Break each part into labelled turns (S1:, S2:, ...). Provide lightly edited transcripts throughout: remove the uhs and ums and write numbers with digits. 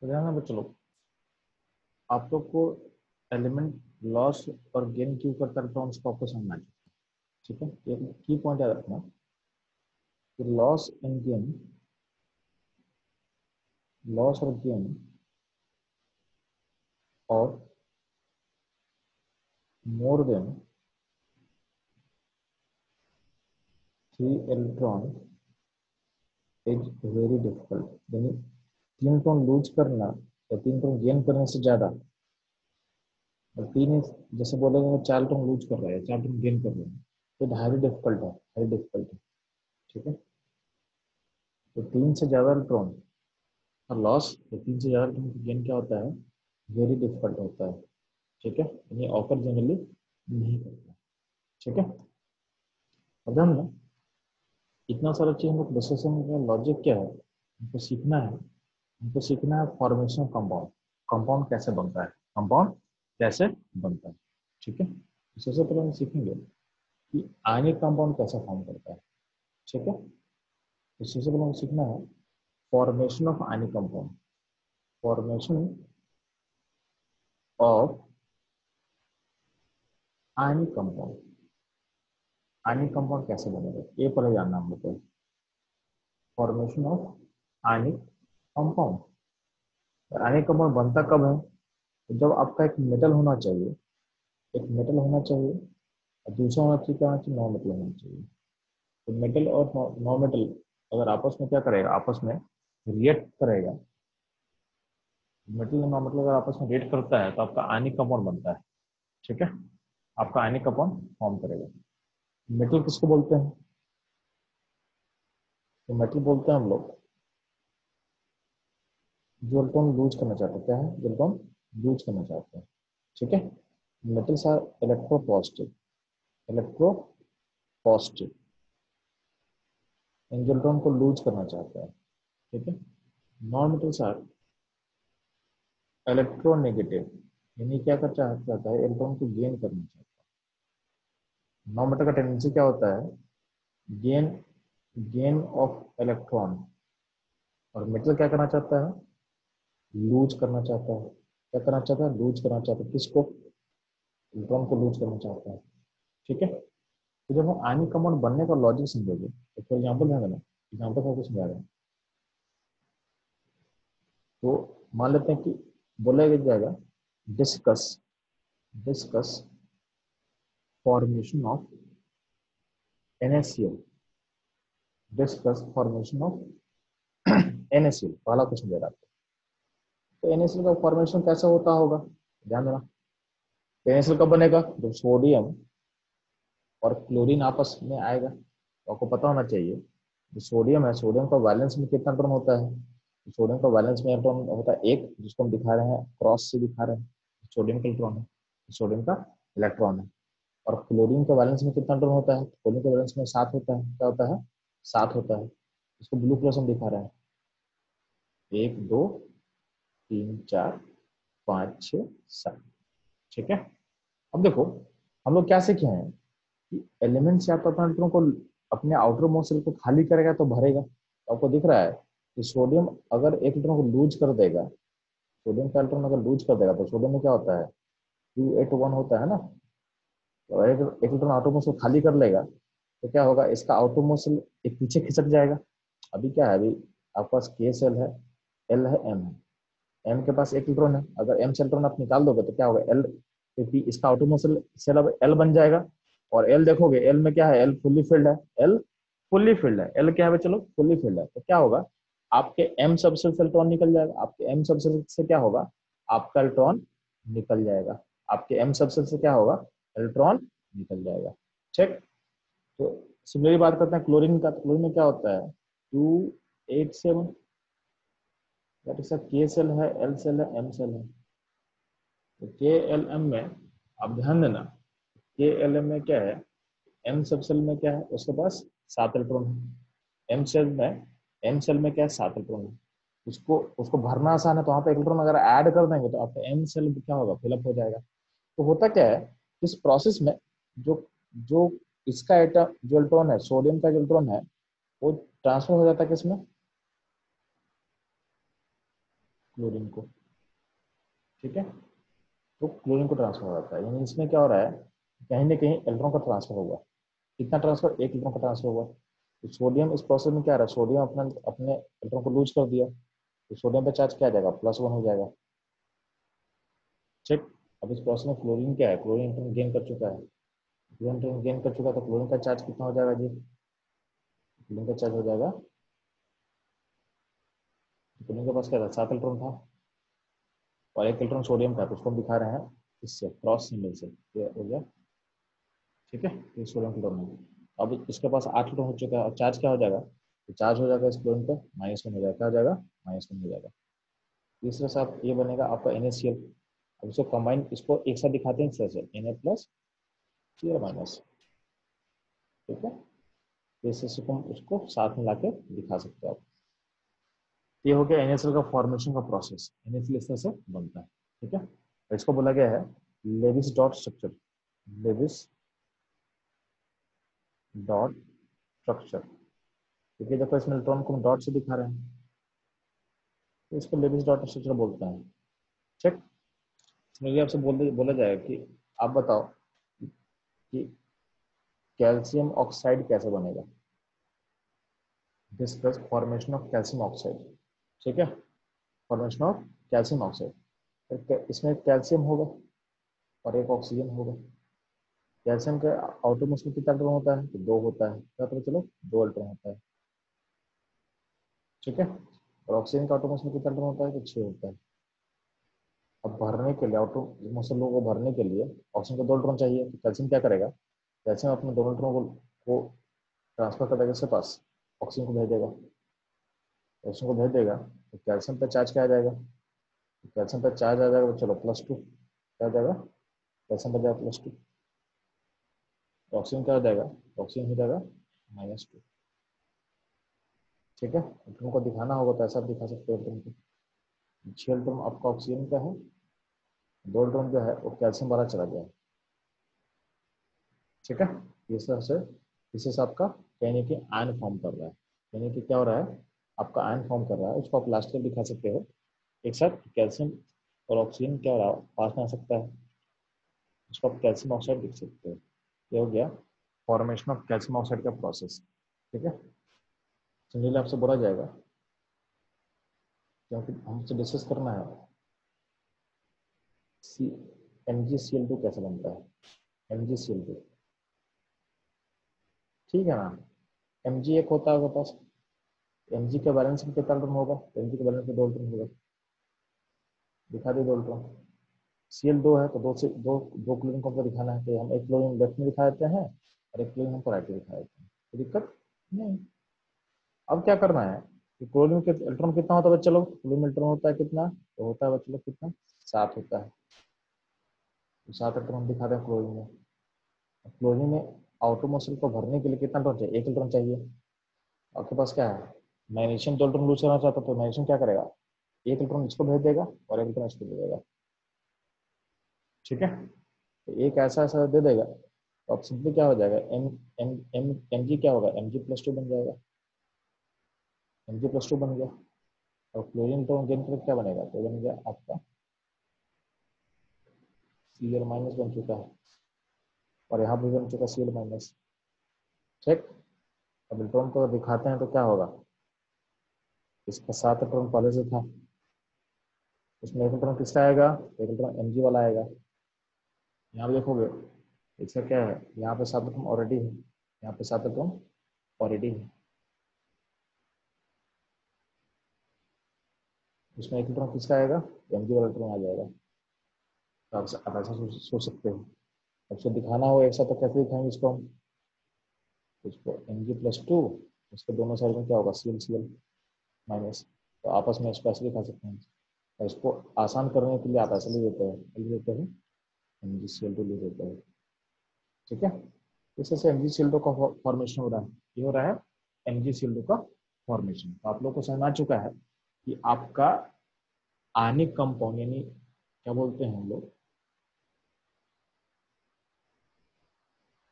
S1: तो ध्यान में चलो, आप लोग को एलिमेंट लॉस और गेन क्यों करता है टर्म्स को आपको समझना चाहिए। ठीक है, एक की पॉइंट याद रखना कि लॉस और गेन और more than 3 electron is very difficult. यानी 3 इलेक्ट्रॉन लूज करना या 3 इलेक्ट्रॉन गेन करने से ज्यादा, और जैसे बोलेगा 4 इलेक्ट्रॉन लूज कर रहे हैं, 4 इलेक्ट्रॉन गेन कर रहे हैं, तो हाईली डिफिकल्ट है, हाईली डिफिकल्ट है। ठीक है, तो 3 से ज्यादा इलेक्ट्रॉन का लॉस या 3 से ज्यादा इलेक्ट्रॉन का गेन क्या होता है, वेरी डिफिकल्ट होता है। ठीक है, यानी ऑकर जनरली नहीं करता। ठीक है, अब ध्यान देना, इतना सारा चीज हम लोग डिस्कशन का लॉजिक क्या है, हमको सीखना है। हमको सीखना है फॉर्मेशन ऑफ कंपाउंड, कंपाउंड कैसे बनता है, कंपाउंड कैसे बनता है। ठीक है, तो सबसे पहले हम सीखेंगे कि आयनिक कंपाउंड कैसे फॉर्म करता है। ठीक है, तो सबसे पहले हम सीखना है formation of ionic compound, formation of ionic compound. Ionic compound कैसे बनेगा ये पहले जानना हम लोग को। Formation of ionic compound, ionic compound बनता कब है, तो जब आपका एक मेटल होना चाहिए, एक मेटल होना चाहिए और दूसरा होना चाहिए, क्या होना चाहिए, नॉन मेटल होना चाहिए। तो मेटल और नॉन मेटल अगर आपस में क्या करेगा, आपस में रिएक्ट करेगा, मेटल और नॉन मेटल अगर आपस में रिएक्ट करता है तो आपका आयनिक कंपाउंड बनता है। ठीक है, आपका आयनिक कंपाउंड फॉर्म करेगा। मेटल किसको बोलते हैं, तो मेटल बोलते हैं हम लोग जो इलेक्ट्रॉन लूज करना चाहते हैं। क्या है, जो इलेक्ट्रॉन लूज करना चाहते हैं। ठीक है, metals are electropositive, electropositive इन जो इलेक्ट्रॉन को लूज करना चाहते हैं। ठीक है, नॉन मेटल्स आर इलेक्ट्रोनेगेटिव, यानी क्या कर चाहता है, इलेक्ट्रॉन को गेन करना चाहता है। नॉन मेटल का टेंडेंसी क्या होता है, गेन, गेन ऑफ इलेक्ट्रॉन। और मेटल क्या करना चाहता है, लूज करना चाहता है। क्या करना चाहता है, लूज करना चाहता है, किसको, इलेक्ट्रॉन को लूज करना चाहता है। ठीक है, तो जब हम आयनिक कंपाउंड बनने का लॉजिक समझोगे, तो फॉर एग्जाम्पल है ना, एग्जाम्पल का कुछ समझा रहे हैं, तो मान लेते हैं कि बोला जाएगा discuss, discuss formation of NaCl, discuss formation of NaCl, पहला क्वेश्चन दे रहा था। तो NaCl का फॉर्मेशन कैसा होता होगा, ध्यान देना। तो NaCl कब बनेगा, जब सोडियम और क्लोरीन आपस में आएगा। तो आपको पता होना चाहिए, जो सोडियम है, सोडियम का वैलेंस में कितना इलेक्ट्रॉन होता है, तो सोडियम का वैलेंस में इलेक्ट्रॉन होता है एक, जिसको हम दिखा रहे हैं क्रॉस से दिखा रहे हैं, सोडियम का इलेक्ट्रॉन है, सोडियम का इलेक्ट्रॉन है। और क्लोरीन का वैलेंस में कितना इलेक्ट्रॉन होता है, क्लोरीन का वैलेंस में 7 होता है। क्या होता है, 7 होता है। इसको ब्लू कलर से हम दिखा रहे हैं, 1 2 3 4 5 6 7। ठीक है, अब देखो हम लोग क्या सीखे हैं कि एलिमेंट से आप अपना इलेक्ट्रॉन को, अपने आउटर मोस्ट शेल को खाली करेगा तो भरेगा। तो आपको दिख रहा है कि सोडियम अगर एक इलेक्ट्रॉन को लूज कर देगा, सोडियम का इलेक्ट्रॉन अगर लूज कर देगा, तो सोडियम में क्या होता है, 281 होता है ना। तो अगर एक इलेक्ट्रॉन आउटर मोस्ट शेल खाली कर लेगा, तो क्या होगा, इसका आउटर मोस्ट शेल एक पीछे खिसक जाएगा। अभी क्या है, अभी आपके पास के सेल है, एल है, एम है। एम के पास एक इलेक्ट्रॉन है, अगर एम से इलेक्ट्रॉन आप निकाल दोगे तो क्या होगा, एल, क्योंकि इसका ऑटोमोसल सेल अब एल बन जाएगा। और एल देखोगे, एल में क्या है, एल फुल्ली फिल्ड है, एल फुल्ली फिल्ड है, एल क्या है, चलो फुल्ली फिल्ड है, तो क्या होगा, आपके एम सबसेल से इलेक्ट्रॉन निकल जाएगा। आपके एम सबसेल से क्या होगा, आपका इलेक्ट्रॉन निकल जाएगा। आपके एम सबसेल से क्या होगा, इलेक्ट्रॉन निकल जाएगा। ठीक, तो सिमिलरली बात करते हैं क्लोरीन का। तो क्लोरीन में क्या होता है, 287, के सेल है, एल सेल है, एम सेल है। तो के एल एम में आप ध्यान देना, के एल एम में क्या है, एम सब सेल में क्या है, उसके पास 7 इलेक्ट्रॉन है। एम सेल में क्या है, 7 इलेक्ट्रॉन है। उसको उसको भरना आसान है, तो वहाँ पे इलेक्ट्रॉन अगर ऐड कर देंगे तो आपका एम सेल क्या होगा, फिलअप हो जाएगा। तो होता क्या है, इस प्रोसेस में जो जो इसका एटम, जो इलेक्ट्रॉन है, सोडियम का जो इलेक्ट्रॉन है, वो ट्रांसफर हो जाता है किसमें, क्लोरीन को, ठीक है। तो क्लोरीन को ट्रांसफर हो जाता है, यानी इसमें क्या हो रहा है, कहीं ना कहीं इलेक्ट्रॉन का ट्रांसफर हुआ। कितना ट्रांसफर, एक इलेक्ट्रॉन का ट्रांसफर हुआ। तो सोडियम इस प्रोसेस में क्या रहा है, सोडियम अपने अपने इलेक्ट्रॉन को लूज कर दिया, तो सोडियम पे चार्ज क्या आ जाएगा, +1 हो जाएगा। चेक। अब इस प्रोसेस में क्लोरीन क्या है, क्लोरीन इलेक्ट्रॉन गेन कर चुका है, क्लोरीन इलेक्ट्रॉन गेन कर चुका है, तो क्लोरीन का चार्ज कितना हो जाएगा जी, क्लोरीन का चार्ज हो जाएगा, क्लोरीन के पास क्या था, 7 इलेक्ट्रॉन था, और एक इलेक्ट्रॉन सोडियम का, तो उसको हम दिखा रहे हैं इससे क्रॉस सिंबल से, ये हो गया, ठीक है। ये सोडियम क्लोरीन है। अब इसके पास 8 इलेक्ट्रॉन हो चुका है, और चार्ज क्या हो जाएगा, तो चार्ज हो जाएगा इस क्लोरीन पे -1 हो जाएगा, क्या हो जाएगा, -1 हो जाएगा। तीसरे साथ ये बनेगा आपका NaCl। अब इसको कंबाइन, इसको एक साथ दिखाते हैं इस तरह से, Na+Cl-, ठीक है। इससे से तुम उसको साथ में लाके दिखा सकते हो आप। ये हो गया NaCl का फॉर्मेशन का प्रोसेस, NaCl इस तरह से बनता है, ठीक है। इसको बोला गया है Lewis dot structure, Lewis dot structure, क्योंकि देखो इसमें इलेक्ट्रॉन को हम डॉट से दिखा रहे हैं, तो इसको लेविस डॉट स्ट्रक्चर बोलते हैं। ठीक। मुझे आपसे बोला जाएगा कि आप बताओ कि कैल्शियम ऑक्साइड कैसे बनेगा, discuss formation of calcium oxide, ठीक है। फॉर्मेशन ऑफ कैल्शियम ऑक्साइड, इसमें कैल्शियम होगा और एक ऑक्सीजन होगा। कैल्शियम का आउटरमोस्ट में कितना इलेक्ट्रॉन होता है, तो 2 होता है, क्या पता चलो 2 इलेक्ट्रॉन होता है, ठीक है। और ऑक्सीजन का आउटरमोस्ट में कितना इलेक्ट्रॉन होता है, तो 6 होता है। अब भरने के लिए, आउटरमोस्ट को भरने के लिए ऑक्सीजन को 2 इलेक्ट्रॉन चाहिए, तो कैल्शियम क्या करेगा, कैल्शियम अपने 2 इलेक्ट्रॉन को ट्रांसफर कर देगा इसके पास, ऑक्सीजन को भेज देगा, ऑक्सीजन को भेज देगा, तो कैल्शियम पे चार्ज क्या आ जाएगा, तो कैल्शियम पे चार्ज आ जाएगा, तो चलो +2, क्या आ जाएगा, कैल्शियम पे जाएगा +2, ऑक्सीजन क्या हो जाएगा, ऑक्सीजन हो जाएगा -2, ठीक है। तुमको दिखाना होगा तो ऐसा दिखा सकते हो, तुमको 6 इलेक्ट्रॉन आपका ऑक्सीजन का है, 2 इलेक्ट्रॉन जो है वो कैल्शियम वाला चला गया, ठीक है। इस तरह से इसी से आपका कहने की आयन फॉर्म कर रहा है, यानी कि क्या हो रहा है, आपका आयन फॉर्म कर रहा है, उसको आप लास्ट में दिखा सकते हो एक साथ, कैल्शियम और ऑक्सीजन क्या हो रहा है, पास में आ सकता है, उसको आप कैल्शियम ऑक्साइड लिख सकते हो। ये हो गया फॉर्मेशन ऑफ कैल्शियम ऑक्साइड का प्रोसेस, ठीक है। जनरली आपसे बोला जाएगा, क्योंकि हमसे डिस्कस करना है सी MgCl2 कैसे बनता है, MgCl2, ठीक है ना। Mg एक होता है आपके पास, Mg का बैलेंस में कितना इलेक्ट्रॉन होगा, Mg का बैलेंस में 2 इलेक्ट्रॉन होगा, दिखा दे 2 इलेक्ट्रॉन। Cl2 है तो दो दो क्लोरीन को हमको दिखाना है, तो हम एक क्लोरीन लेफ्ट में दिखा देते हैं और एक क्लोरीन हमको राइट में दिखा देते हैं, तो दिक्कत नहीं। अब क्या करना है कि क्लोरीन के इलेक्ट्रॉन कितना होता है, चलो क्लोरीन इलेक्ट्रॉन होता है कितना, तो होता है बच्चों कितना, 7 होता है, तो 7 इलेक्ट्रॉन दिखा दें क्लोरीन में। क्लोरीन में आउटर मोशन को भरने के लिए कितना इलेक्ट्रॉन चाहिए, 1 इलेक्ट्रॉन चाहिए। आपके पास क्या है, मैग्नीशियम 2 इलेक्ट्रॉन लूज करना चाहता, तो मैग्नीशियम क्या करेगा, 1 इलेक्ट्रॉन इसको भेज देगा और 1 इलेक्ट्रॉन इसको दे देगा, ठीक है। तो एक ऐसा ऐसा दे देगा, तो अब सिंपली क्या हो जाएगा, M M M M G क्या होगा, Mg+2 बन जाएगा, Mg+2 बन गया। और क्लोरीन तो गेन करके क्या बनेगा, तो बन गया आपका Cl- बन चुका है, और यहाँ भी बन चुका Cl-, ठीक। अब इलेक्ट्रॉन को दिखाते हैं तो क्या होगा, इसका 7 इलेक्ट्रॉन पहले से था, उसमें 1 इलेक्ट्रॉन किसका आएगा, 1 इलेक्ट्रॉन Mg वाला आएगा। यहाँ पे देखोगे इसका क्या है, यहाँ पे 7 इलेक्ट्रॉन ऑलरेडी है, यहाँ पे 7 इलेक्ट्रॉन ऑलरेडी है, उसमें 1 इलेक्ट्रॉन किसका आएगा, Mg वाला इलेक्ट्रॉन आ जाएगा। तो आप ऐसा सोच सकते हो। अब इसको दिखाना हो ऐसा तो कैसे दिखाएंगे इसको हम, इसको Mg+2, इसके दोनों साइड में क्या होगा, Cl तो आपस में इसको ऐसे दिखा सकते हैं। और इसको आसान करने के लिए आप ऐसे ले लेते हैं, MgCl2 ले लेते हैं, ठीक है। इस तरह से MgCl2 का फॉर्मेशन हो रहा है, ये हो रहा है MgCl2 का फॉर्मेशन। तो आप लोग को समझ आ चुका है कि आपका आयनिक कंपाउंड, यानी क्या बोलते हैं हम लोग,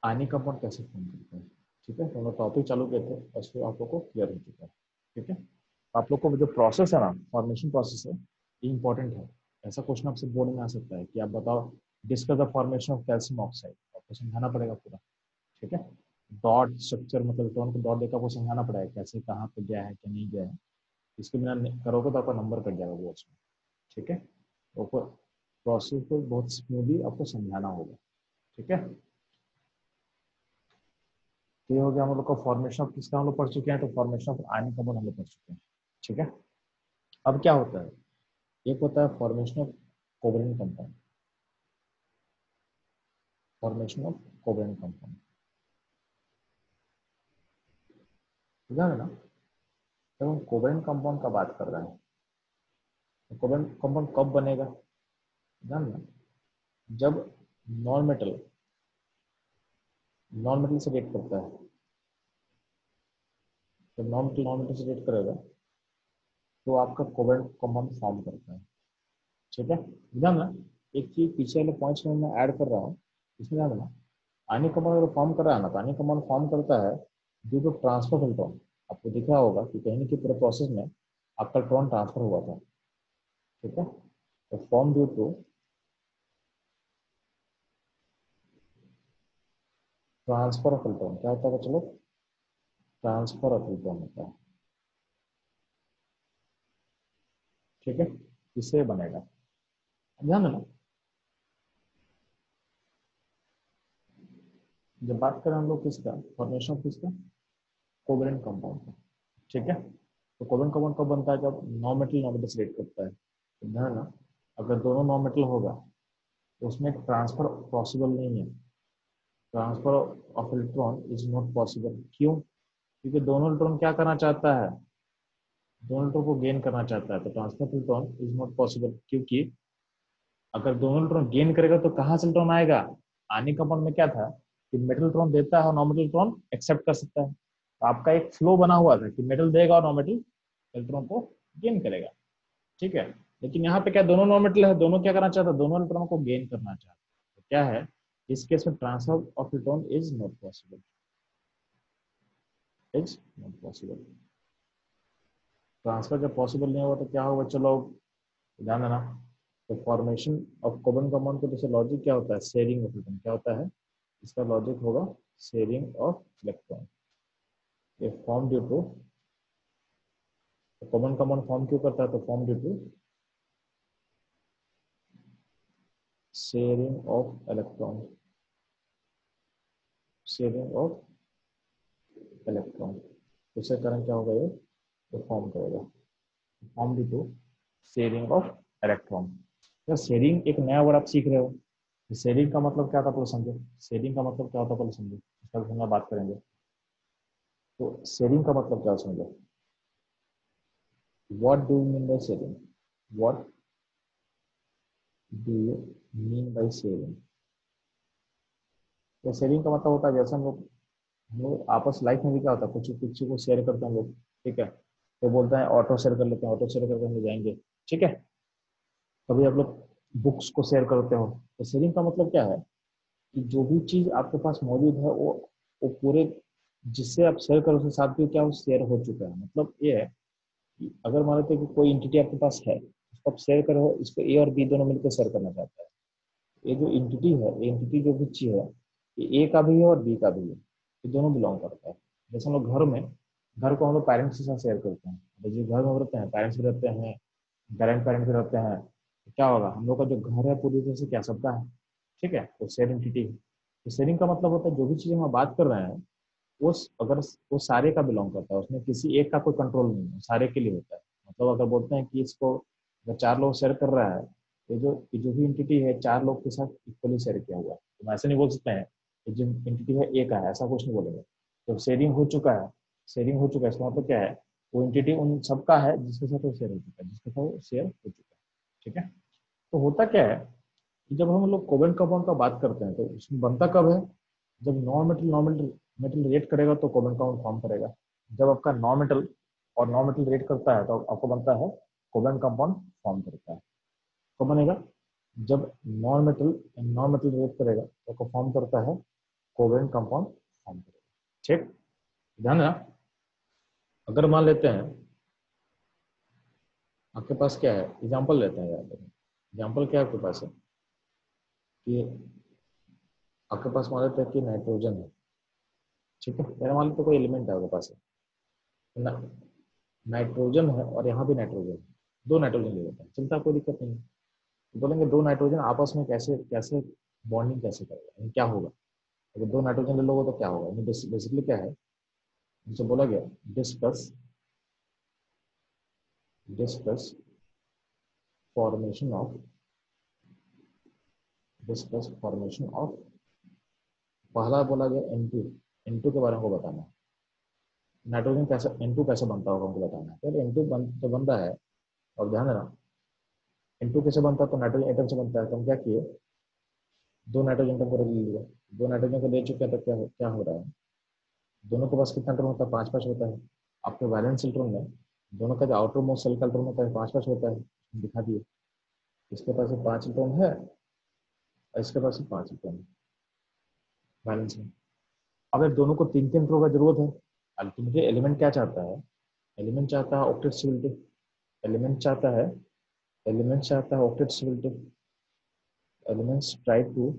S1: आयनिक कंपाउंड कैसे फॉर्म करते हैं, ठीक है। दोनों टॉपिक चालू किए थे, उसको आप लोग को क्लियर हो चुका है, ठीक है। आप लोग को जो प्रोसेस है ना, फॉर्मेशन प्रोसेस है, ये इंपॉर्टेंट है। ऐसा क्वेश्चन आपसे बोर्ड में आ सकता है कि आप बताओ discuss the formation of calcium oxide, आपको समझाना पड़ेगा पूरा। ठीक है। डॉट स्ट्रक्चर मतलब इलेक्ट्रॉन को डॉट देकर आपको समझाना पड़ेगा कैसे कहाँ पे गया है क्या नहीं गया है। इसके बिना करोगे तो आपका नंबर कट जाएगा बोर्ड्स में। ठीक है। तो प्रोसेस को बहुत स्मूथली आपको समझाना होगा। ठीक है। तो ये हो गया हम लोग का फॉर्मेशन ऑफ किसका हम लोग पढ़ चुके हैं, तो फॉर्मेशन ऑफ आयनिक कंपाउंड हम लोग पढ़ चुके हैं। ठीक है। अब क्या होता है, एक होता है formation of covalent compound. Formation of covalent compound समझा है ना। जब हम कोवलेंट कंपाउंड का बात कर रहे हैं तो कोवलेंट कंपाउंड कब बनेगा, जान ना, जब नॉन मेटल नॉन मेटल से रिएक्ट करता है। जब नॉन मेटल से रिएक्ट करेगा तो आपका कोवलेंट कंपाउंड फॉर्म करता है। ठीक है। ध्यान ना, एक चीज पीछे वाले पॉइंट्स में मैं ऐड कर रहा हूँ, इसमें ध्यान देना। आयनिक कंपाउंड अगर फॉर्म कर रहा है ना, तो आयनिक कंपाउंड फॉर्म करता है due to transfer of electron. आपको दिख रहा होगा कि कहीं के पूरे प्रोसेस में आपका इलेक्ट्रॉन ट्रांसफर हुआ था। ठीक है। तो form due to transfer of electron, क्या होता है चलो, ट्रांसफर ऑफ इलेक्ट्रॉन होता है। ठीक है। इससे बनेगा, ध्यान देना। जब बात करें हम लोग किसका, फॉर्मेशन ऑफ किसका, कोवलेंट कंपाउंड का। ठीक है। तो कोवलेंट कंपाउंड कब बनता है, जब नॉन मेटल नॉन मेटल से रिएक्ट करता है। तो ध्यान देना, अगर दोनों नॉन मेटल होगा तो उसमें ट्रांसफर पॉसिबल नहीं है। Transfer of electron is not possible, क्यों, क्योंकि दोनों इलेक्ट्रॉन क्या करना चाहता है, दोनों इलेक्ट्रॉन को गेन करना चाहता है। तो transfer of electron is not possible, क्योंकि अगर दोनों इलेक्ट्रॉन गेन करेगा तो कहाँ से इलेक्ट्रॉन आएगा। आयनिक कंपाउंड में क्या था कि मेटल इलेक्ट्रॉन देता है और नॉन मेटल इलेक्ट्रॉन एक्सेप्ट कर सकता है। तो आपका एक फ्लो बना हुआ था कि मेटल देगा और नॉन मेटल इलेक्ट्रॉन को गेन करेगा। ठीक है। लेकिन यहाँ पे क्या, दोनों नॉन मेटल है, दोनों क्या करना चाहता है, दोनों इलेक्ट्रॉन को गेन करना चाहता है। तो क्या है, इस केस में transfer of electron is not possible, is not possible. Transfer जब पॉसिबल नहीं होगा तो क्या होगा, चलो ध्यान देना। तो फॉर्मेशन ऑफ कोवलेंट कंपाउंड का जैसे लॉजिक क्या होता है, शेयरिंग ऑफ इलेक्ट्रॉन, क्या होता है इसका लॉजिक होगा, शेयरिंग ऑफ इलेक्ट्रॉन। ये form due to, covalent compound form क्यों करता है, तो form due to sharing of electron, sharing of electron. उसके कारण क्या होगा, ये फॉर्म करेगा, form due to sharing of electron. तो शेयरिंग एक नया वर्ड आप सीख रहे हो। शेयरिंग का मतलब क्या था पहले समझो, शेयरिंग का मतलब क्या होता है पहले समझो, इसका भी हम बात करेंगे। तो शेयरिंग का मतलब क्या समझो, what do you mean by sharing, what do you mean by sharing. तो शेयरिंग का मतलब होता है जैसे हम लोग आपस लाइफ में भी क्या होता है, कुछ कुछ को शेयर करते हैं हम लोग। ठीक है। तो बोलते हैं ऑटो शेयर कर लेते हैं, ऑटो शेयर करके हम लोग जाएंगे। ठीक है। कभी आप लोग बुक्स को शेयर करते हो। तो शेयरिंग का मतलब क्या है कि जो भी चीज आपके पास मौजूद है वो पूरे जिससे आप शेयर करो उसके साथ भी क्या वो शेयर हो चुका है। मतलब ये है कि अगर मान लेते हैं कि कोई एंटिटी आपके पास है, उसको आप शेयर करो, इसको ए और बी दोनों मिलकर शेयर करना चाहता है। ये जो एंटिटी है, एंटिटी जो भी चीज है, ये ए का भी है और बी का भी है, ये दोनों बिलोंग करता है। जैसे हम लोग घर में, घर को हम लोग पेरेंट्स के साथ शेयर करते हैं। जैसे घर में रहते हैं, पेरेंट्स भी रहते हैं, ग्रैंड पेरेंट्स भी रहते हैं, तो क्या होगा, हम लोग का जो घर है पूरी तरह से क्या सबका है। ठीक है। तो शेयर एंटिटी है। तो शेयरिंग का मतलब होता है जो भी चीजें हम बात कर रहे हैं वो अगर वो सारे का बिलोंग करता है, उसमें किसी एक का कोई कंट्रोल नहीं है, सारे के लिए होता है। मतलब अगर बोलते हैं कि इसको अगर चार लोग शेयर कर रहा है, ये जो भी एंटिटी है चार लोग के साथ इक्वली शेयर किया हुआ है, तो हम ऐसे नहीं बोल सकते हैं कि जो एंटिटी है एक है, ऐसा कुछ नहीं बोलेंगे। जब शेयरिंग हो चुका है, शेयरिंग हो चुका है इसका मतलब क्या है, वो एंटिटी उन सबका है जिसके साथ वो शेयर हो चुका है, जिसके साथ वो शेयर हो चुका है। ठीक है। तो होता क्या है कि जब हम लोग कोवेलेंट कंपाउंड का बात करते हैं तो उसमें बनता कब है, जब नॉन मेटल मेटल रिएक्ट करेगा तो कोवेलेंट कंपाउंड फॉर्म करेगा। जब आपका नॉन मेटल और नॉन मेटल रिएक्ट करता है तो आपको बनता है कोवेलेंट कंपाउंड फॉर्म करता है। कब बनेगा, जब नॉन मेटल रिएक्ट करेगा तो आपको फॉर्म करता है कोवेलेंट कंपाउंड फॉर्म करेगा। ठीक, ध्यान रखना। अगर मान लेते हैं आपके पास क्या है, एग्जाम्पल लेते हैं यार। एग्जाम्पल क्या आपके पास है कि आपके पास मान लेते हैं कि नाइट्रोजन है, ठीक है, मेरा मान लेते कोई एलिमेंट है आपके पास है ना, नाइट्रोजन है और यहाँ भी नाइट्रोजन है, दो नाइट्रोजन ले लेते हैं, चिंता कोई दिक्कत नहीं है। तो बोलेंगे दो नाइट्रोजन आपस में कैसे कैसे बॉन्डिंग कैसे करेगा, यानी क्या होगा, अगर दो नाइट्रोजन ले लोगे तो क्या होगा, यानी बेसिकली क्या है, जो बोला गया, discuss discuss formation of discuss formation of, पहला बोला गया N2, N2 के बारे में को बताना है, नाइट्रोजन कैसे N2 कैसे बनता होगा हमको बताना है। पहले N2 जो बन रहा है, और ध्यान देना N2 कैसे बनता है, तो नाइट्रोजन एटम से बनता है, तो हम क्या किए, दो नाइट्रोजन एटम को ले लिया, दो नाइट्रोजन को ले चुके हैं, तो क्या हो रहा है, दोनों के पास कितना इलेक्ट्रॉन होता है, पांच पांच होता है। आपके वैलेंस इलेक्ट्रॉन में दोनों का जो आउटर मोस्ट सेल का इलेक्ट्रॉन होता है पांच पांच होता है, दिखा दिए, इसके पास पांच इलेक्ट्रॉन है और इसके पास पांच इलेक्ट्रॉन है बैलेंस में। अब एक दोनों को तीन तीन इलेक्ट्रॉन का जरूरत है। अल्टीमेटली एलिमेंट क्या चाहता है, एलिमेंट चाहता है ऑक्टेट स्टेबिलिटी, एलिमेंट चाहता है एलिमेंट चाहता है octet stability, elements try to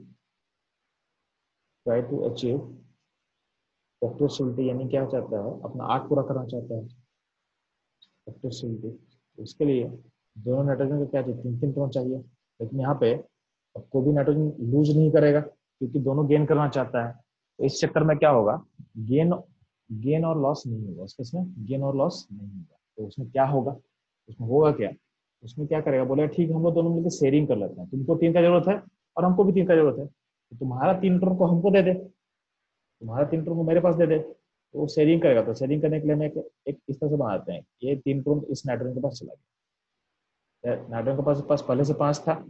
S1: achieve octet stability, यानी क्या चाहता है, अपना आर्ट पूरा करना चाहता है ऑक्टेट स्टेबिलिटी। उसके लिए दोनों नाइट्रोजन को क्या चाहिए, तीन तीन इलेक्ट्रॉन चाहिए, लेकिन यहाँ पे अब कोई भी नाइट्रोजन लूज नहीं करेगा क्योंकि दोनों गेन करना चाहता है, तो इस चक्कर में क्या होगा, गेन गेन और लॉस नहीं होगा, उसके इसमें गेन और लॉस नहीं होगा। तो उसमें क्या होगा, उसमें होगा क्या, उसमें क्या करेगा, बोले ठीक हम लोग दोनों मिलकर शेयरिंग कर लेते हैं, तुमको तीन का जरूरत है और हमको भी तीन का जरूरत है, तो तुम्हारा तीन टर्न को हमको दे दे, तुम्हारा तीन टर्न को मेरे पास दे दे, तो वो शेयरिंग करेगा। तो शेयरिंग करने के लिए हम एक इस तरह से बनाते हैं, ये तीन टर्न इस नाइट्रोजन के पास चला गया, नाइट्रोजन के पास पहले से पांच था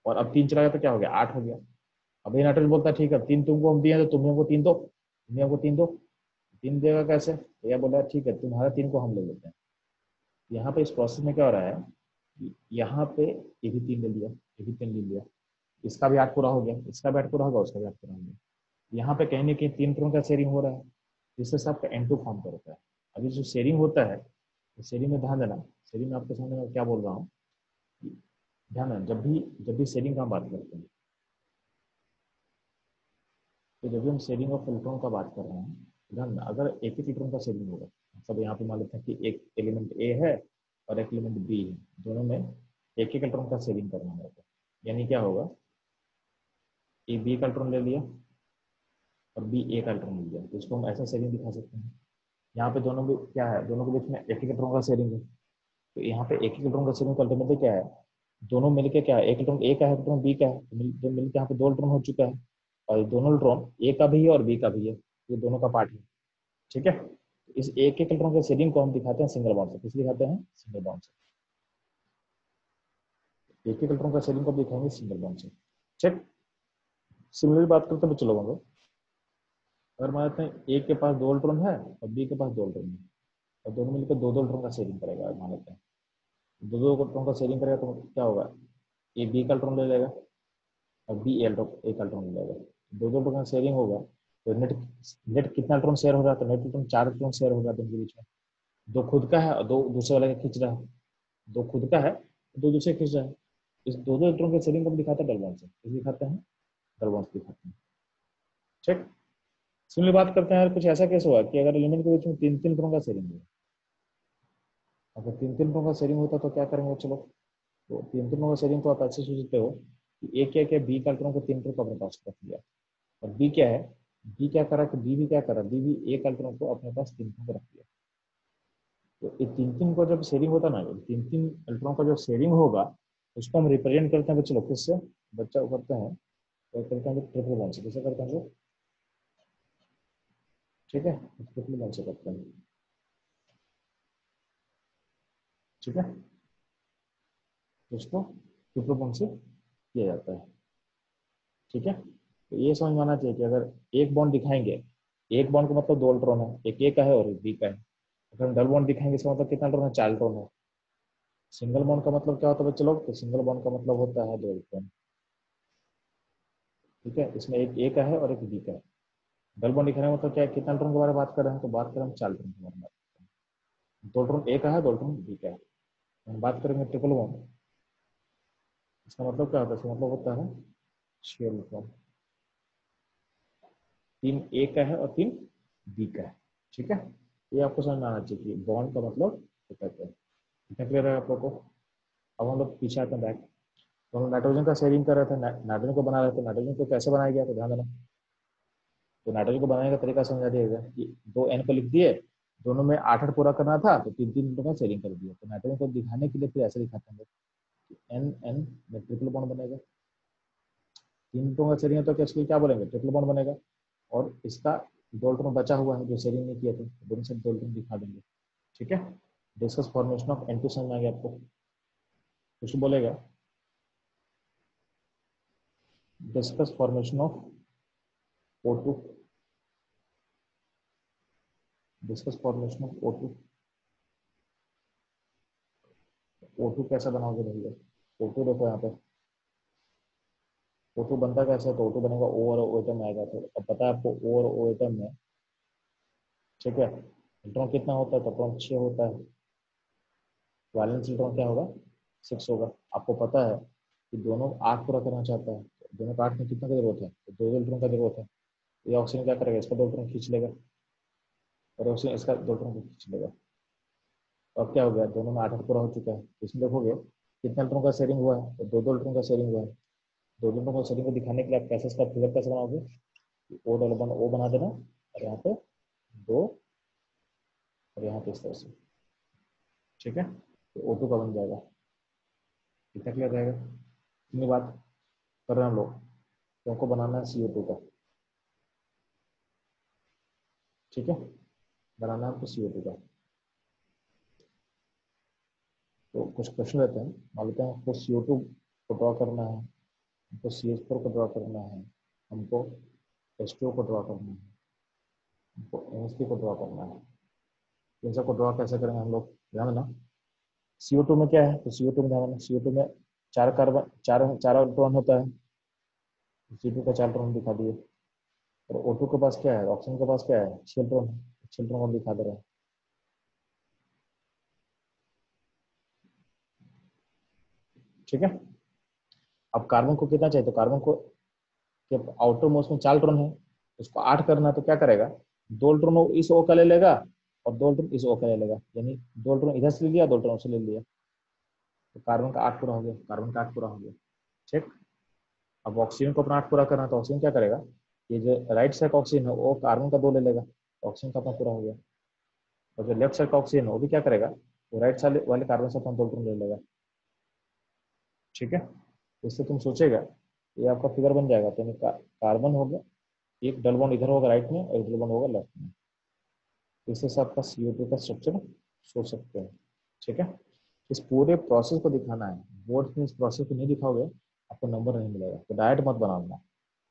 S1: और अब तीन चला गया, तो क्या हो गया, आठ हो गया। अब ये नाइट्रोजन बोलता है ठीक है तीन तुमको हम दिए तो तुम हमको तीन दो, तुम हमको तीन दो, तीन देगा कैसे, तो यह बोला ठीक है तुम्हारा तीन को हम ले लेते हैं। यहाँ पे इस प्रोसेस में क्या हो रहा है, यहाँ पे ये भी तीन ले लिया, ये भी तीन ले लिया, इसका भी आठ पूरा हो गया, इसका भी आठ पूरा होगा, उसका भी आठ पूरा हो गया। यहाँ पे कहीं ना कहीं तीन इलेक्ट्रॉन का शेयरिंग हो रहा है, जिससे सबका N2 फॉर्म करता है। अभी जो शेयरिंग होता है, तो शेयरिंग में ध्यान देना, शेयरिंग में आपके सामने मैं क्या बोल रहा हूँ, ध्यान देना, जब भी शेयरिंग का बात करते हैं, तो जब भी हम शेयरिंग ऑफ इलेक्ट्रॉन का बात कर रहे हैं, ध्यान देना अगर एक ही इलेक्ट्रॉन का शेयरिंग होगा, सब यहाँ पे मान लेते हैं कि एक एलिमेंट ए है और एक एलिमेंट बी है, दोनों में एक एक इलेक्ट्रॉन का शेयरिंग करना है, यानी क्या होगा, ए बी का इलेक्ट्रॉन ले लिया और बी ए का इलेक्ट्रॉन ले लिया, तो इसको हम ऐसा शेयरिंग दिखा सकते हैं। यहाँ पे दोनों में क्या है, दोनों के बीच में एक एक इलेक्ट्रॉन का शेयरिंग है, तो यहाँ पे एक एक इलेक्ट्रॉन का शेयरिंग अल्टीमेटली क्या है, दोनों मिलके क्या है, एक इलेक्ट्रॉन ए का है, इलेक्ट्रॉन बी का है, तो मिलकर यहाँ पे दो इलेक्ट्रॉन हो चुका है, और ये दोनों इलेक्ट्रॉन ए का भी है और बी का भी है, ये दोनों का पार्ट है, ठीक है। इस एक एक इलेक्ट्रॉन के शेयरिंग को हम दिखाते हैं सिंगल बॉन्ड से, किस दिखाते हैं, सिंगल बॉन्ड से, एक एक इलेक्ट्रॉन का शेयरिंग को दिखाएंगे सिंगल बॉन्ड से, ठीक। सिमिलर बात करते हैं बच्चों लोगों को, अगर मानते हैं ए के पास दो इलेक्ट्रॉन है और बी के पास दो इलेक्ट्रॉन है, और दोनों मिलकर दो दो इलेक्ट्रॉन का शेयरिंग करेगा, मान लेते हैं दो दो इलेक्ट्रॉन का शेयरिंग करेगा, तो क्या होगा, ए बी का इलेक्ट्रॉन ले लेगा और बी ए का इलेक्ट्रॉन ले लेगा, दो दो इलेक्ट्रॉन का शेयरिंग होगा, तो नेट नेट कितना इलेक्ट्रॉन शेयर हो रहा है, तो नेट इलेक्ट्रॉन चार इलेक्ट्रॉन शेयर हो रहा है दोनों के बीच में, दो खुद का है और दो दूसरे वाले का खींच रहा है, दो खुद का है दो दूसरे खींच रहा है, इस दो दो इलेक्ट्रॉन के शेयरिंग को हम दिखाते हैं डबल से, इस दिखाते हैं डबल दिखाते हैं, ठीक। सिमिलर बात करते हैं, कुछ ऐसा केस हुआ कि अगर एलिमेंट के बीच में तीन तीन इलेक्ट्रॉन का शेयरिंग है, अगर तीन तीन इलेक्ट्रॉन का शेयरिंग होता तो क्या करेंगे, चलो तो तीन तीन का शेयरिंग को आप ऐसे सोचते हो कि ए क्या क्या बी का इलेक्ट्रॉन को तीन इलेक्ट्रॉन को अपने पास रख लिया, और बी क्या है, बी क्या करा कि बी भी क्या करा, बी भी ए का इलेक्ट्रॉन को अपने पास तीन इलेक्ट्रॉन को रख लिया। तो ये तीन तीन का जब शेयरिंग होता ना, तीन तीन इलेक्ट्रॉन का जो शेयरिंग होगा उसको हम रिप्रेजेंट करते हैं, चलो किससे, बच्चा करते हैं, तो करते हैं ट्रिपल बॉन्ड से, कैसे करते हैं, ठीक है, ट्रिपल बॉन्ड से करते हैं, ठीक है, उसको ट्रिपल बॉन्ड से किया जाता है, ठीक है। तो ये समझ में आना चाहिए कि अगर एक बॉन्ड दिखाएंगे, एक बॉन्ड का मतलब दो इलेक्ट्रॉन है, एक ए का है और एक बी का है, अगर हम डबल बॉन्ड दिखाएंगे इसका मतलब कितना इलेक्ट्रॉन है, चार इलेक्ट्रॉन है। सिंगल बॉन्ड का मतलब क्या होता है बच्चे लोग, तो सिंगल बॉन्ड का मतलब होता है दो इलेक्ट्रॉन, ठीक है, इसमें एक ए का है और एक बी का है। डबल बॉन्ड दिखाने में मतलब क्या है, कितना इलेक्ट्रॉन के बारे में बात कर रहे हैं, तो बात करें हम चार इलेक्ट्रॉन के बारे में, दो इलेक्ट्रॉन ए का है दो इलेक्ट्रॉन बी का है, हम बात करेंगे ट्रिपल बॉन्ड, इसका मतलब क्या होता है? इसका मतलब होता है शेयर इलेक्ट्रॉन, 3 ए का है और 3 बी का है। ठीक है, ये आपको समझ में आना चाहिए कि बॉन्ड का मतलब क्या कहते हैं। कितना क्लियर है आप लोग को? अब हम लोग पीछे आते हैं बैक। तो हम नाइट्रोजन का शेयरिंग कर रहे थे, नाइट्रोजन को बना रहे थे। नाइट्रोजन को कैसे बनाया गया तो ध्यान देना। तो नाइट्रोजन को बनाने का तरीका समझा दिया गया कि दो एन को लिख दिए, दोनों में 8 पूरा करना था तो 3 का शेयरिंग कर दिया। तो नाइट्रोजन को दिखाने के लिए फिर ऐसे दिखाते हैं एन एन में ट्रिपल बॉन्ड बनेगा। 3 का शेयरिंग है तो इसके लिए क्या बोलेंगे? ट्रिपल बॉन्ड बनेगा। और इसका 2 इलेक्ट्रॉन बचा हुआ है जो शेयरिंग नहीं किए थे, दोनों से 2 इलेक्ट्रॉन दिखा देंगे। ठीक है, डिस्कस फॉर्मेशन ऑफ N2 समझ में आ गया आपको? कुछ बोलेगा? Discuss formation of O2, discuss formation of O2। O2 कैसे बनाओगे भैया? O2 देखो यहाँ पे, O2 बनता कैसे है? तो O2 बनेगा O और O एटम आएगा। तो अब पता है आपको O और O एटम में, ठीक है, इलेक्ट्रॉन कितना होता है? तो इलेक्ट्रॉन 6 होता है। वैलेंस इलेक्ट्रॉन क्या होगा? 6 होगा। आपको पता है कि दोनों 8 पूरा करना चाहता है, तो दोनों का 8 में कितना का जरूरत है? तो 2 इलेक्ट्रॉन का जरूरत है। ये ऑक्सीजन क्या करेगा? इसका 2 इलेक्ट्रॉन खींच लेगा और ऑक्सीजन इसका 2 इलेक्ट्रॉन को खींच लेगा। तो अब क्या हो गया? दोनों में 8 पूरा हो चुका है। इसमें देखोगे कितना इलेक्ट्रॉन का शेयरिंग हुआ है? तो 2 इलेक्ट्रॉन का शेयरिंग हुआ है। 2 इलेक्ट्रॉन का शेयरिंग को दिखाने के लिए आप कैसे इसका फिगर कैसे बनाओगे? O डबल बॉन्ड O बना देना और यहाँ पे 2 और यहाँ पे इस तरह से। ठीक है, तो O2 का बन जाएगा। कितना क्लियर रहेगा? इतनी बात कर रहे हैं हम लोग, तो हमको बनाना है CO2 का। ठीक है, बनाना है हमको CO2 का। तो कुछ क्वेश्चन रहते हैं, मान लेते हैं हमको CO2 को ड्रॉ करना है, हमको CH4 को ड्रॉ करना है, हमको H2O को ड्रॉ करना है, हमको NH3 को ड्रॉ करना है। इन सबको ड्रॉ कैसे करेंगे हम लोग? ध्यान देना। CO2 में क्या है? तो CO2 में ध्यान देना, CO2 में 4 कार्बन, 4 इलेक्ट्रॉन होता है। CO2 का 4 इलेक्ट्रॉन दिखा दिए। और O2 के पास क्या है? ऑक्सीजन के पास क्या है? 6 इलेक्ट्रॉन। 6 इलेक्ट्रॉन को दिखा दे रहे हैं। ठीक है, अब कार्बन को कितना चाहिए? तो कार्बन को के आउटर मोस्ट में 4 इलेक्ट्रॉन है, उसको 8 करना है तो क्या करेगा? 2 इलेक्ट्रॉन इस O का ले लेगा और 2 इलेक्ट्रॉन इस O का ले लेगा, यानी 2 इलेक्ट्रॉन इधर से ले लिया, 2 इलेक्ट्रॉन से ले लिया। तो कार्बन का 8 पूरा हो गया, कार्बन का 8 पूरा हो गया। ठीक, अब ऑक्सीजन को अपना 8 पूरा करना है तो ऑक्सीजन क्या करेगा? ये जो राइट साइड का ऑक्सीजन है वो कार्बन का 2 ले लेगा, ऑक्सीजन का अपना पूरा हो गया। और जो लेफ्ट साइड का ऑक्सीजन है वो भी क्या करेगा? वो राइट साइड वाले कार्बन से अपना 2 इलेक्ट्रॉन ले लेगा। ठीक है, इससे तुम सोचेगा ये आपका फिगर बन जाएगा। तो कार्बन हो गया, एक डबल बॉन्ड इधर होगा राइट में और एक डबल बॉन्ड होगा लेफ्ट में। इससे से आपका CO2 का स्ट्रक्चर सोच सकते हैं। ठीक है, इस पूरे प्रोसेस को दिखाना है। बोर्ड में इस प्रोसेस को नहीं दिखाओगे आपको नंबर नहीं मिलेगा। तो डायरेक्ट मत बनाना,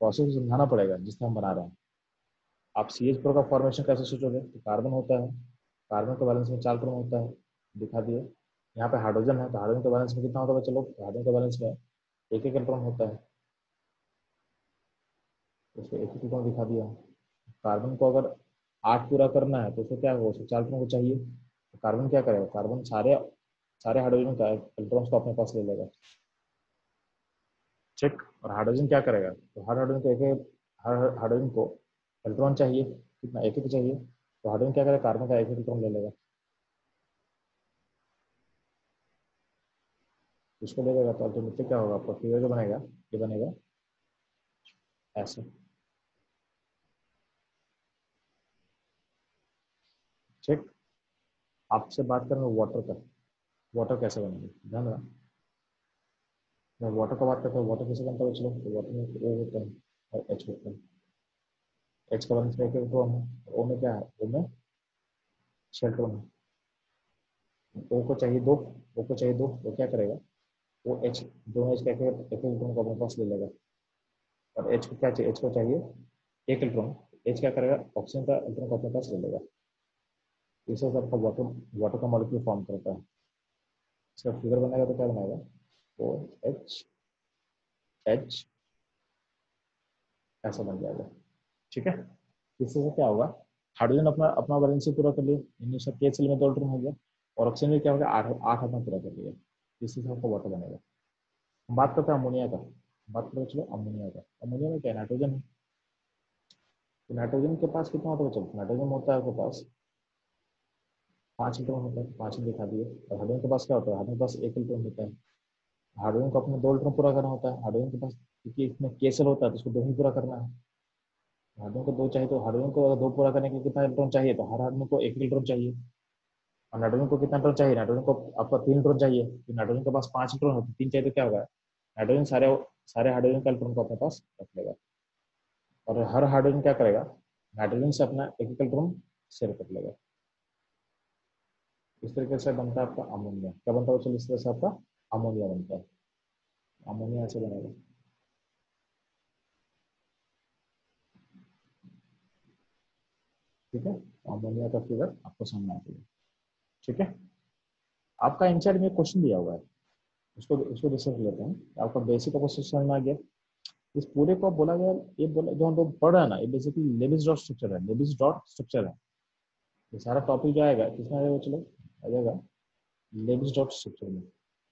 S1: प्रोसेस को समझाना पड़ेगा जिससे हम बना रहे हैं। आप CH4 का फॉर्मेशन कैसे सोचोगे? तो कार्बन होता है, कार्बन का बैलेंस में 4 इलेक्ट्रॉन होता है, दिखा दिए। यहाँ पे हाइड्रोजन है तो हाइड्रोजन का बैलेंस में कितना होता है? चलो, हाइड्रोजन का बैलेंस में एक एक इलेक्ट्रॉन होता है, तो उसको एक एक इलेक्ट्रॉन दिखा दिया। कार्बन को अगर 8 पूरा करना है तो उसको क्या होगा? उसको 4 इलेक्ट्रॉन को चाहिए। तो कार्बन क्या करेगा? कार्बन सारे सारे हाइड्रोजन का इलेक्ट्रॉन्स को अपने पास ले लेगा। चेक। और हाइड्रोजन क्या करेगा? तो हर हाइड्रोजन को एक, हर हाइड्रोजन को इलेक्ट्रॉन चाहिए, कितना? एक एक चाहिए। तो हाइड्रोजन क्या करेगा? कार्बन का एक इलेक्ट्रॉन ले लेगा, उसको ले लेगा। तो अल्टीमेटली क्या होगा? आपका फिगर जो बनेगा ये बनेगा ऐसे। ठीक, आपसे बात करेंगे वाटर का। वाटर कैसे बनेगा ध्यान रखना। मैं वाटर का बात करता हूँ, वाटर कैसे बनता है? चलो, तो वाटर में O होता है और H होता है। H का बैलेंस में एक इलेक्ट्रॉन है, O में क्या है? O में 6 इलेक्ट्रॉन है। O को चाहिए 2, O को चाहिए 2, वो क्या करेगा? वो H, दोनों H का एक इलेक्ट्रॉन को अपने पास ले लेगा। और H को क्या चाहिए? H को चाहिए एक इलेक्ट्रॉन। H क्या करेगा? ऑक्सीजन का इलेक्ट्रॉन को अपने पास ले लेगा। इससे सबका वाटर, वाटर का मॉलिक्यूल फॉर्म करता है। इसका फिगर बनाएगा तो क्या बनाएगा? O H H ऐसा बन जाएगा। ठीक है, इससे से क्या होगा? हाइड्रोजन अपना अपना बैलेंस पूरा कर लिया, यानी उसका K सेल में 2 इलेक्ट्रॉन हो गया। और ऑक्सीजन में क्या होगा, 8 आठ पूरा कर लिया, इससे आपका वाटर बनेगा। हम बात करते हैं अमोनिया का, बात करो चलो अमोनिया का। अमोनिया में क्या नाइट्रोजन है, तो नाइट्रोजन के पास कितना होता है, चलो नाइट्रोजन होता है आपके पास 5 इलेक्ट्रॉन होता है, 5 दिखा दिए। और हाइड्रोजन के पास क्या होता है, हाइड्रोजन के पास 1 इलेक्ट्रॉन होता है। हाइड्रोजन को अपने 2 इलेक्ट्रॉन पूरा करना होता है, हाइड्रोजन के पास क्योंकि इसमें केसल होता है तो उसको 2 ही पूरा करना है। हाइड्रोजन को 2 चाहिए, तो हाइड्रोजन को अगर 2 पूरा करने के लिए कितना इलेक्ट्रॉन चाहिए, तो हर हाइड्रोजन को 1 इलेक्ट्रॉन चाहिए। और नाइट्रोजन को कितना इलेक्ट्रॉन चाहिए, नाइट्रोजन को आपका 3 इलेक्ट्रॉन चाहिए, तो नाइट्रोजन के पास 5 इलेक्ट्रॉन होते, 3 चाहिए तो क्या होगा, नाइट्रोजन सारे सारे हाइड्रोजन का इलेक्ट्रॉन को अपने पास रख लेगा। और हर हाइड्रोजन क्या करेगा, नाइट्रोजन से अपना 1 इलेक्ट्रॉन शेयर कर लेगा। इस तरीके से बनता है आपका अमोनिया। क्या बनता है, चलो इस तरह से आपका अमोनिया बनता है। अमोनिया ऐसे बनेगा। ठीक है, अमोनिया का फिगर आपको सामने आ जाएगा। ठीक है, आपका एनसीईआरटी में क्वेश्चन दिया हुआ है, उसको उसको डिस्कस लेते हैं। आपका बेसिक आपको समझ में आ गया। इस पूरे को बोला गया, ये बोला जो हम लोग पढ़ रहे हैं ना, ये बेसिकली लेविस डॉट स्ट्रक्चर है, लेविस डॉट स्ट्रक्चर है। ये सारा टॉपिक जो आएगा किसमें आ जाएगा, चलो आ जाएगा लेविस डॉट स्ट्रक्चर में,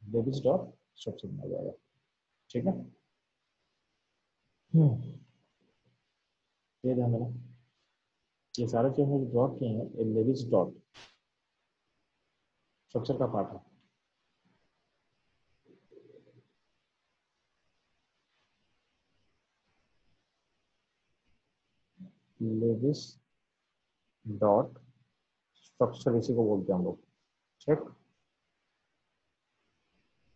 S1: लेविस डॉट स्ट्रक्चर में आ जाएगा। ठीक है, ये ध्यान देना, ये सारे जो हमने ड्रॉ किए हैं ये लेविस डॉट स्ट्रक्चर का पार्ट है। लेविस डॉट स्ट्रक्चर इसी को बोलते हैं हम लोग। ठीक,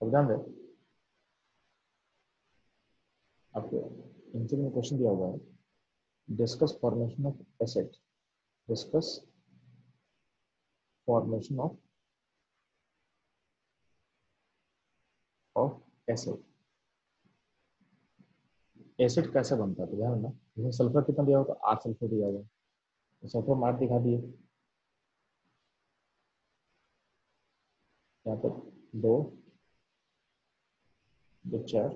S1: अब ध्यान दें, आपको इंटर में क्वेश्चन दिया हुआ है, discuss formation of acid, discuss formation of acid. Acid कैसे बनता है, तो ध्यान रखना, इसमें सल्फर कितना दिया होगा, 8 सल्फर दिया हुआ है, तो सल्फर मार्क दिखा दिए यहाँ पर, 2 2 4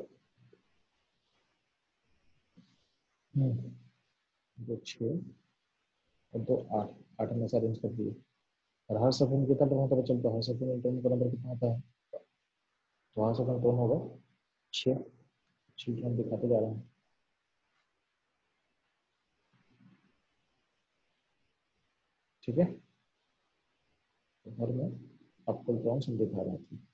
S1: 2 6 और 2 8, 8 में से अरेंज कर दिए। और हर सल्फर में कितना टर्न होता है, चलता है हर सल्फर में टर्न का नंबर कितना होता है, तो हर सल्फर टर्न होगा 6, 6 टर्न दिखाते जा रहे हैं। ठीक है, तो हर में आपको टर्न सब दिखा रहे हैं।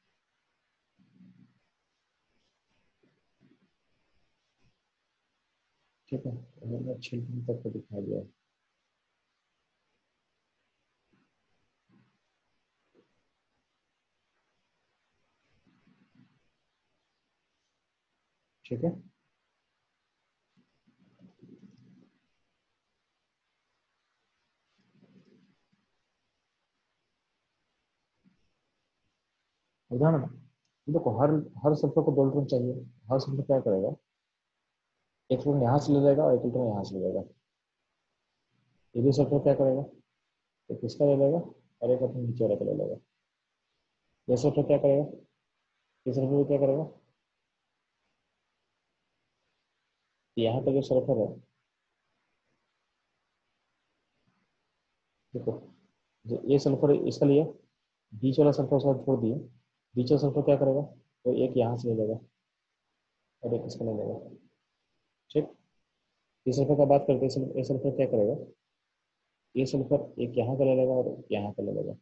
S1: ठीक है, तो हर में 6 टर्न तक को दिखा दिया है। ठीक है, उदाहरण देखो, हर हर सल्फर को 2 इलेक्ट्रॉन चाहिए। हर सल्फर क्या करेगा, एक इलेक्ट्रॉन यहाँ से ले लेगा और एक इलेक्ट्रॉन यहाँ से ले लेगा। ये भी सल्फर क्या करेगा, एक इसका ले लेगा और एक अपने नीचे वाला का ले लेगा। ये सल्फर क्या करेगा, ये सल्फर भी क्या करेगा, यहाँ का जो सल्फर है, देखो जो ये सल्फर इसका लिया, बीच वाला सल्फर उसका छोड़ दिए, बीच वाला सल्फर क्या करेगा, तो एक यहाँ से ले लेगा और एक इसका ले लेगा। ठीक, ये सल्फर का बात करते हैं, ये सल्फर क्या करेगा, ये सल्फर एक यहाँ का ले लेगा और एक यहाँ का ले लेगा।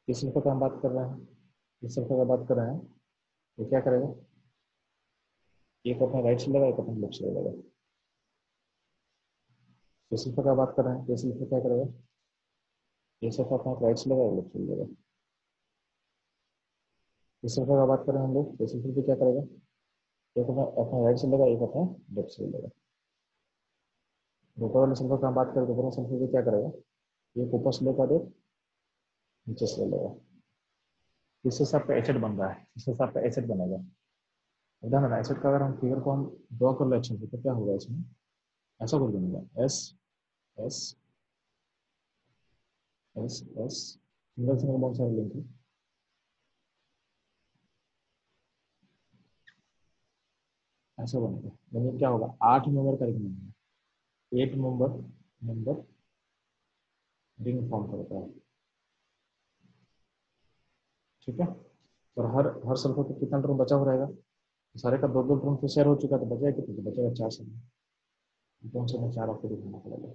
S1: इस सल्फर का हम बात कर रहे हैं, इस सल्फर का बात कर रहे हैं, ये क्या करेगा, एक अपना राइट से लेगा, एक अपना लेफ्ट से ले लेगा। इस सल्फर का बात कर रहे हैं, ये सल्फर क्या करेगा, ये सल्फर अपना राइट से लेगा, लेफ्ट से लेगा। इस सल्फर का बात कर रहे हैं हम लोग, ये सल्फर भी क्या करेगा, एक अपना अपना राइट से लेगा, एक अपना लेफ्ट से लेगा। ऊपर वाले सल्फर का हम बात करें तो ऊपर वाला सल्फर भी क्या करेगा, एक ऊपर से लेकर एक नीचे से ले लेगा। इससे सबका एसिड बन रहा है, इससे सबका एसिड बनेगा। उदाहरण एसिड का अगर हम फिगर को हम ड्रॉ कर ले अच्छे से, तो क्या होगा इसमें, ऐसा कुछ बनेगा, S S S S, single single bond सारे लिंक है। ऐसा बनेगा, यानी क्या होगा, 8 मेंबर करके बनेगा, 8 मेंबर मेंबर रिंग फॉर्म करता है। ठीक है। और हर हर सल्फर को कितना इलेक्ट्रॉन बचा हुआ रहेगा, सारे का दो दो इलेक्ट्रॉन तो शेयर हो चुका, तो बचेगा कितना, तो बचेगा 4 सल्फर। कौन से में 4 आपको दिखाना पड़ेगा।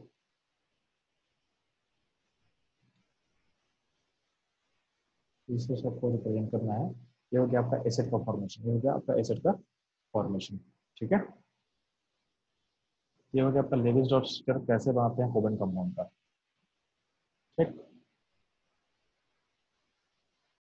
S1: इसको सबको रिप्रेजेंट करना है। ये हो गया आपका एसिड का फॉर्मेशन, ये हो गया आपका एसिड का फॉर्मेशन। ठीक है। ये हो गया आपका लेविस डॉट स्ट्रक्चर, कैसे बनाते हैं कोवेलेंट कंपाउंड का। ठीक।